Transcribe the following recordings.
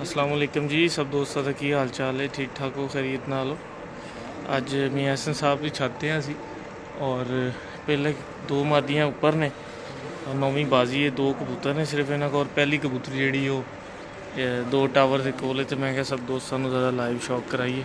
अस्सलाम वालेकुम जी सब दोस्तों का की हाल चाल है। ठीक ठाक हो, खैरियत नाल हो। अज मियां हसन साहब की छत ते असी और पहले दो मादियाँ उपर ने और नौवीं बाजी है। दो कबूतर ने सिर्फ इन्होंने और पहली कबूतरी जी दो टावर के कोल है। तो मैं क्या सब दोस्तों को ज़्यादा लाइव शॉक कराइए।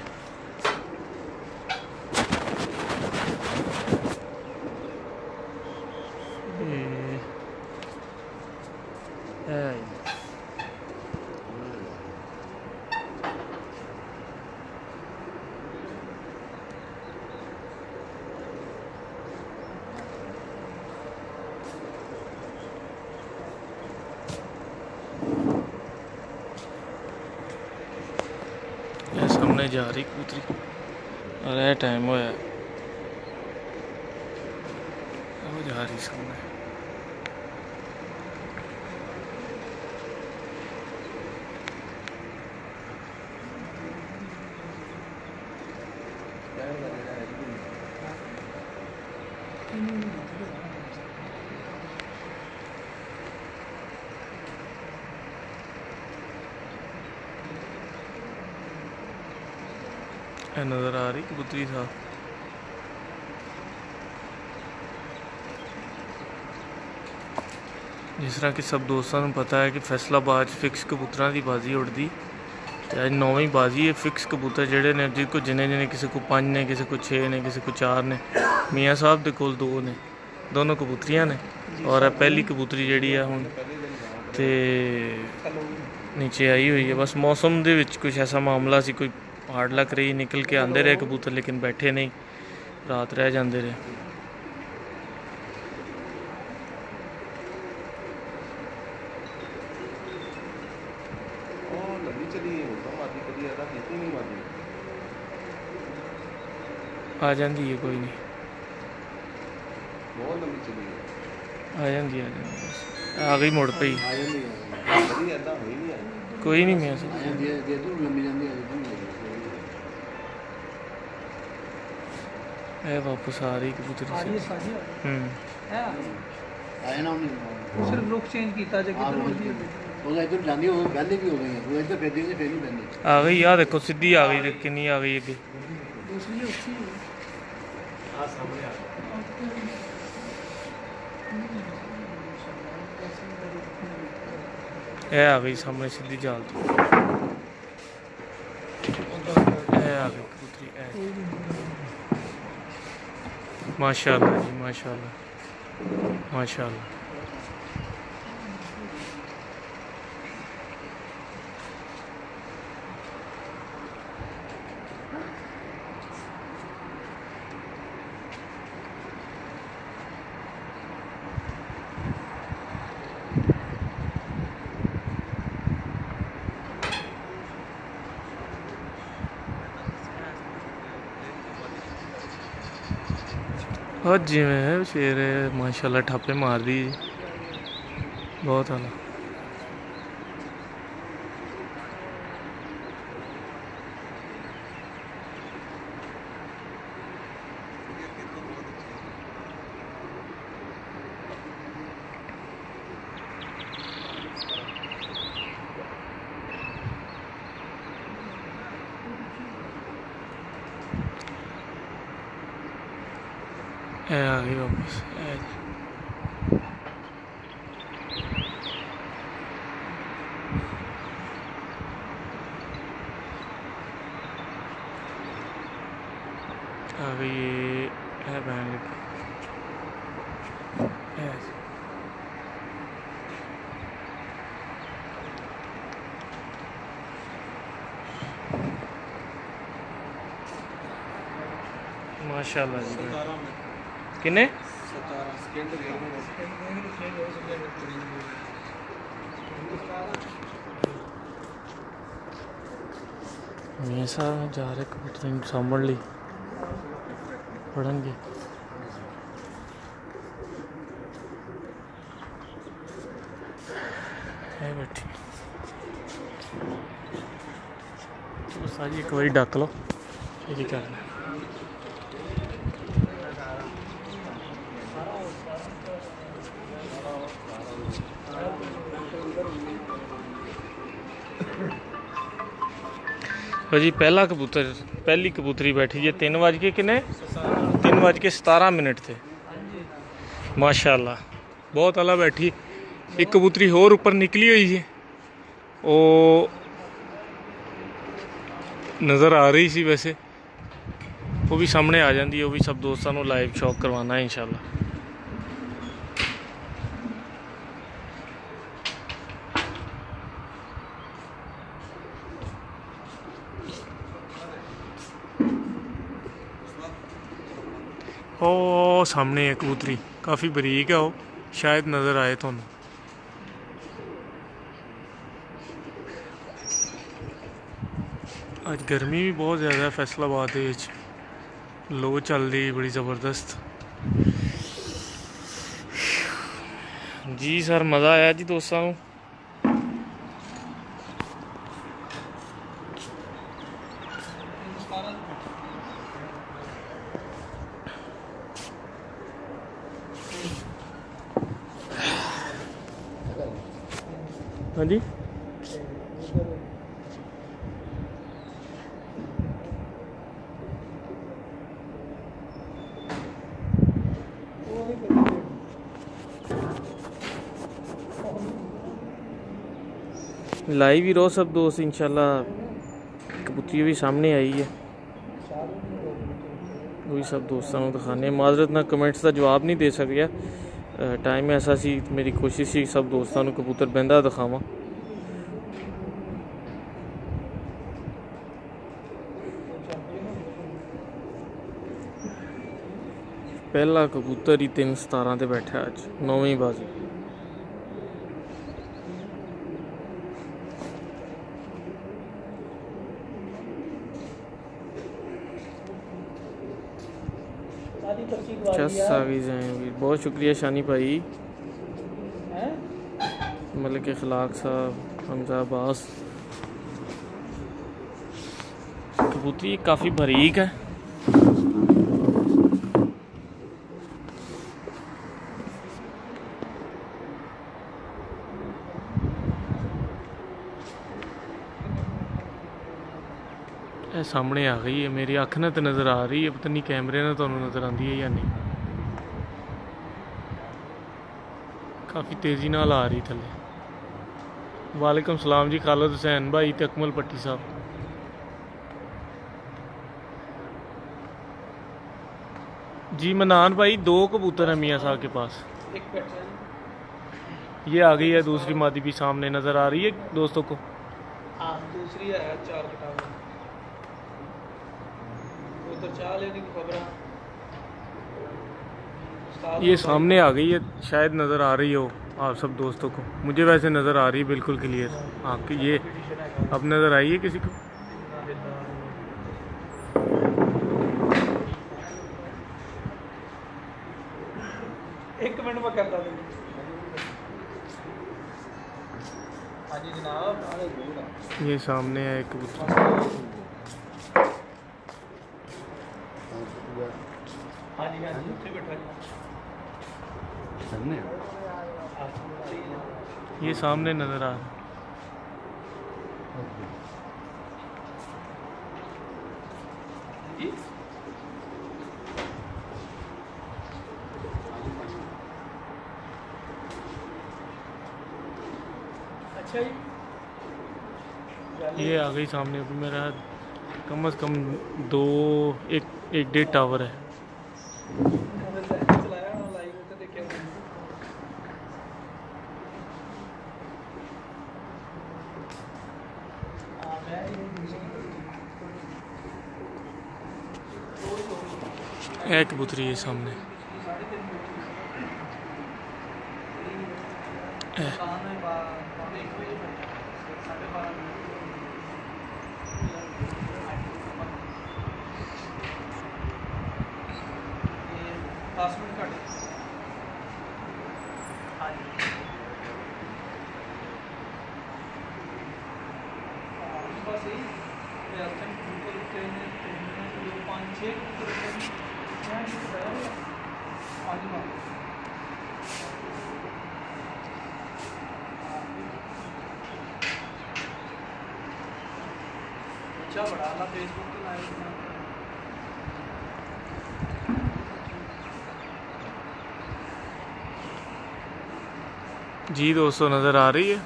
सामने जा रही कबूतरी और यह टाइम होया जा रही सामने। नज़र आ रही कबूतरी था। जिस तरह कि सब दोस्तों को पता है कि फैसलाबाद फिक्स कबूतर की बाजी उड़ती। तो अज नौवीं बाजी है। फिक्स कबूतर जोड़े ने जिसको जिन्हें किसी को 5 ने, किसी को 6 ने, किसी को 4 ने। मियाँ साहब के कोल 2 ने, दोनों कबूतरियाँ ने और पहली कबूतरी जी है हूँ तो नीचे आई हुई है। बस मौसम के कुछ ऐसा मामला सी, कोई हार्ड लक रही, निकल के आते रहे कबूतर लेकिन बैठे नहीं, रात रह जाते रहे। आ जाती है, कोई नहीं आ जाती बस आ गई मुड़ पई। कोई नहीं मैं वापस आ रही कबूतरी सिर्फ रुख चेंज किया आ गई। आ देखो सीधी आ गई, किन्नी आ गई अगे। आ गई सामने सीधी जाल तो आ गई कबूतरी। माशाल्लाह जी, माशाल्लाह माशाल्लाह। और जिमें शेर माशाल्लाह ठप्पे मार दी, बहुत आला। आ गई वापस। आ गई है बहन लगी। माशाल्लाह जी। किन्ने मियाँ साहब जा रहे कबूतर सामण ली पढ़नगे। है बैठी बस आज एक बारी डक लो, फिर करना। भाजी पहला कबूतर, पहली कबूतरी बैठी जी 3 बज के किन्ने 3:17 थे। माशाल्लाह बहुत आला बैठी। एक कबूतरी होर उपर निकली हुई है, वो नज़र आ रही सी, वैसे वो भी सामने आ जाती है, वो भी सब दोस्तों को लाइव शौक करवाना है इंशाल्लाह। ओ सामने है कबूतरी, काफ़ी बरीक है, वो शायद नज़र आए तुहानू। आज गर्मी भी बहुत ज़्यादा है फैसलाबाद लो चल रही बड़ी ज़बरदस्त। जी सर मज़ा आया जी दोस्तों को। हाँ जी लाइव ही रहो सब दोस्त इंशाल्लाह। कबूतरी भी सामने आई है, वही सब दोस्तों को दिखाने। माजरत ना कमेंट्स का जवाब नहीं दे सकिया, टाइम ऐसा सी, मेरी कोशिश सी सब दोस्तों को कबूतर बहंदा दिखावा। पहला कबूतर ही 3:17 ते बैठा अज 9वीं बाजी। चस आ गई जाए, बहुत शुक्रिया शानी भाई, मलिक इखलाक साहब, हमजा अब्बास। कबूतरी काफ़ी बारीक है, सामने आ गई है, मेरी अख ने तो नज़र आ रही है, पता नहीं कैमरे ने तुहानू नज़र आती है या नहीं। काफ़ी तेज़ी नाल आ रही थले। वालेकुम सलाम जी खालिद हुसैन भाई ते अकमल पट्टी साहब। जी मनान भाई 2 कबूतर है मियाँ साहब के पास। ये आ गई है दूसरी मादी भी सामने नज़र आ रही है दोस्तों को। दूसरी है 4 कटाव उधर चाल है खबर। ये सामने आ गई है, शायद नज़र आ रही हो आप सब दोस्तों को। मुझे वैसे नज़र आ रही है बिल्कुल क्लियर। आपकी ये अब नज़र आई है किसी को? एक मिनट में करता हूँ। हाँ जी जनाब, ये सामने है एक कबूतर। हाँ जी उत्थे बैठा ये सामने नज़र आ रहा है। अच्छा जी, ये आ गई सामने। अभी मेरा कम से कम 1.5 टावर है। एक कबूतरी है सामने। अच्छा बड़ा ना फेसबुक पे लाइव जी दोस्तों नज़र आ रही है।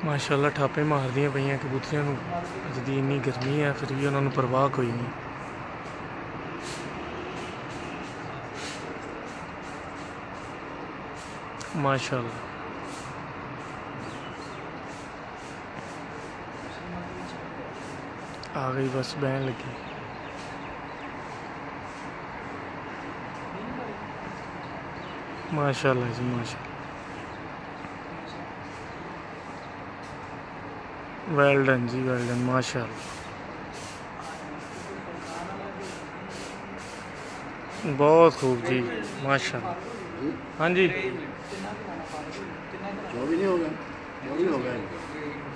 माशाल्लाह ਠਾਪੇ ਮਾਰਦੀਆਂ ਪਈਆਂ ਕਬੂਤਰੀਆਂ ਨੂੰ। ਅੱਜ ਦੀ ਇੰਨੀ ਗਰਮੀ ਹੈ ਫਿਰ ਵੀ ਉਹਨਾਂ ਨੂੰ ਪਰਵਾਹ ਕੋਈ ਨਹੀਂ। माशाल्लाह आ गई बस बहन लगी। माशाल्लाह जी माशाल्लाह वेल डन जी वेल डन माशाल्लाह बहुत खूब जी माशाल्लाह। हाँ जी 24 नहीं होगा 24 हो गया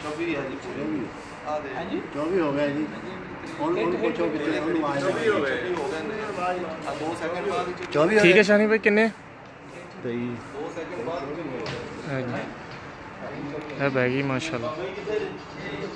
24 है जी 24 हो गया जी उनको 24 हो गए 2 सेकंड बाद ठीक है शानी भाई किन्ने 2 है जी है बैगी माशाल्लाह।